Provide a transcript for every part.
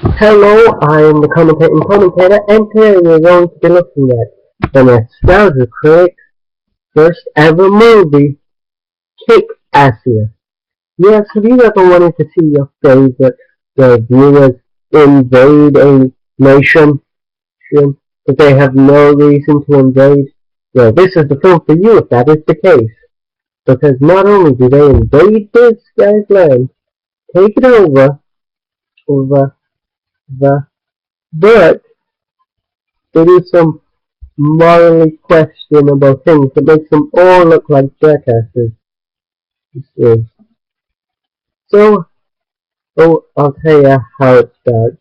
Hello, I am the commentator, and today we're going to be looking at the nostalgia critic's first ever movie, Kickassia. Yes, have you ever wanted to see your favorite viewers invade a nation that they have no reason to invade? Well, this is the film for you if that is the case. Because not only do they invade this guy's land, take it over the, but they do some morally questionable things that makes them all look like jackasses. So, I'll tell you how it starts.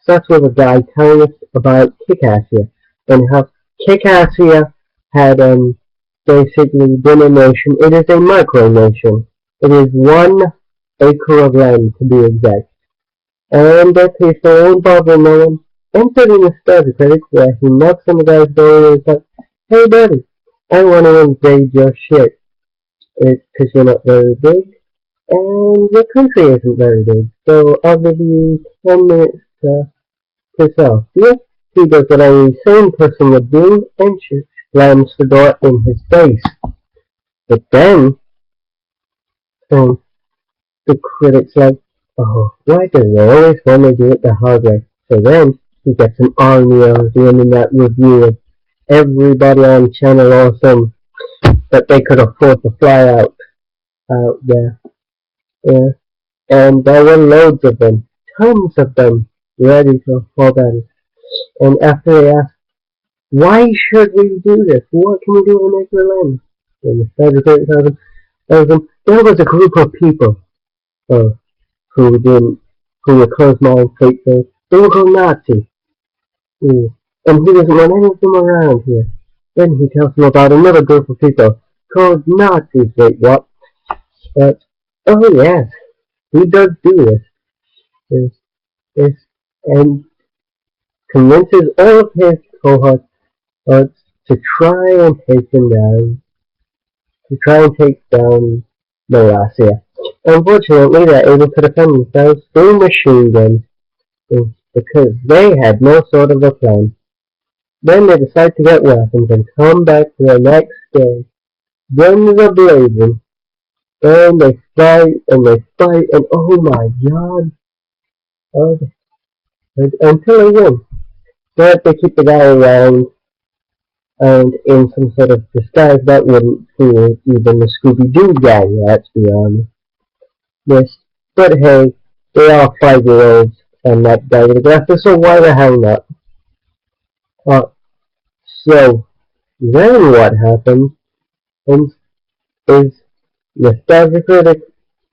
Starts with a guy telling us about Kickassia and how Kickassia had basically been a nation. It is a micronation. It is 1 acre of land to be exact. And their people are involved in no one, including the study critic, where he knocks on the guy's door and is like, "Hey buddy, I want to invade your shit. It's because you're not very big, and your country isn't very big, so I'll give you 10 minutes to piss off." Yes, he does what any sane person would do, and slams the door in his face. But then, um, the critic's like, "Oh, why do they always want to do it the hard way?" So then, he gets an army of the internet review of everybody on Channel Awesome that they could afford to fly out there. Yeah. And there were loads of them, tons of them, ready to fall down. And after they asked, "Why should we do this? What can we do to make our land?" And the Secretary tells them, there was a group of people uh, who didn't, who were closed-minded, faithful. They were called Nazis. Mm. And he doesn't want any of them around here. Then he tells them about another group of people called Nazis. Wait, what? Uh, oh yes, he does do this. Yes, yes, and convinces all of his cohorts to try and take him down, to try and take down Malasia. Unfortunately, they're able to defend themselves through machine guns because they had no sort of a plan. Then they decide to get weapons and come back the next day, guns are blazing, and they fight, and oh my god, oh, until they win. But they keep the guy around and in some sort of disguise that wouldn't fool even the Scooby-Doo gang, let's be honest. Yes, but hey, they are 5-year-olds and that guy with the glasses, so why the hell not? Uh, so, then what happens is Nostalgia Critic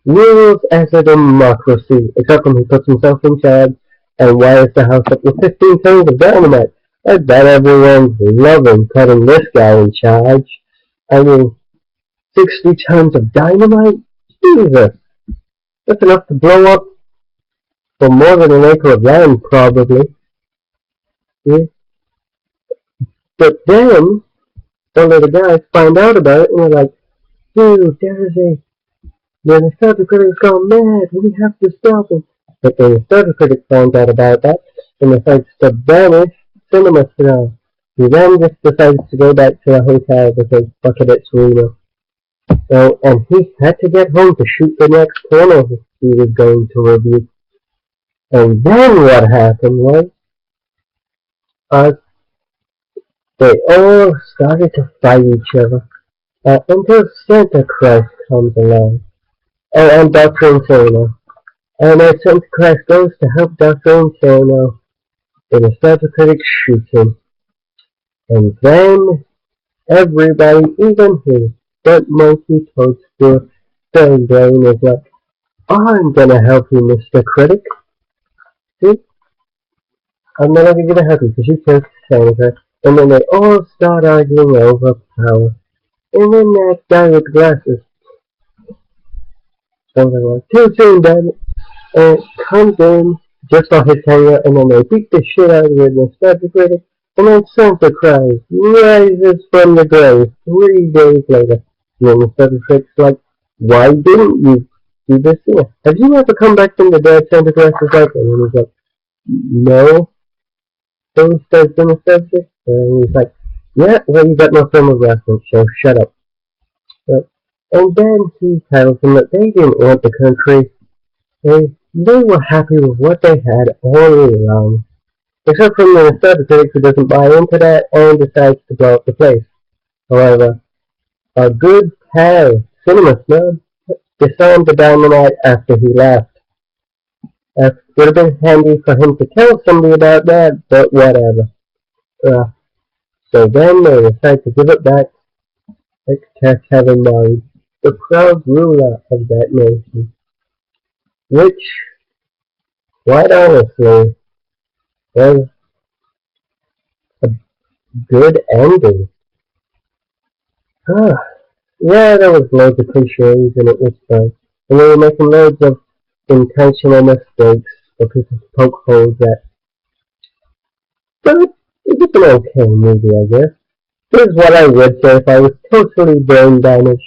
rules as a democracy, except when he puts himself in charge and wires the house up with 15 tons of dynamite. I bet everyone's loving putting this guy in charge. I mean, 60 tons of dynamite? Jesus! That's enough to blow up for more than 1 acre of land, probably. Yeah. But then, the little guys find out about it and they're like, "Dude, the Nostalgia Critic's gone mad. We have to stop him." But the Nostalgia Critic finds out about that and decides to banish cinema style. He then just decides to go back to the hotel because fuck it, it's Reno. So, and he had to get home to shoot the next porno he was going to review. And then what happened was, uh, they all started to fight each other until Santa Christ comes along. And Dr. Inferno. And as Santa Christ goes to help Dr. Inferno, the Nostalgia Critic shoots him. And then everybody, even his butt monkey toadstool third brain is like, "I'm gonna help you, Mr. Critic. See? I'm not even gonna help you because you killed Santa." And then they all start arguing over power. And then that guy with glasses, something like, "Too soon, damn it," and comes in just on his hanger, and then they beat the shit out of the Nostalgia Critic. And then Santa Claus rises from the grave 3 days later. And then Nostalgia Critic's like, "Why didn't you do this sooner? Have you ever come back from the dead?" Santa Claus is like, and he's like, no, so starts in the subject, and he's like, yeah, well, you got no frame of reference, so shut up. Uh, and then he tells him that they didn't want the country. They were happy with what they had all along. Except for Minnesota critic who doesn't buy into that and decides to blow up the place. However, a good pal, cinema snub, disarmed the dynamite after he left. It would have been handy for him to tell somebody about that, but whatever. Uh, so then they decide to give it back to Kevin Murray, the proud ruler of that nation, which, quite honestly, was a good ending. Huh. Yeah, there was loads of cliches and it was fun. And they were making loads of intentional mistakes or people poke holes at. But it was an okay movie, I guess. Here's what I would say if I was totally brain damaged.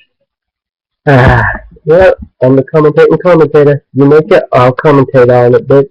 Ah, yeah, I'm the commentating commentator. You make it, I'll commentate on it, bitch.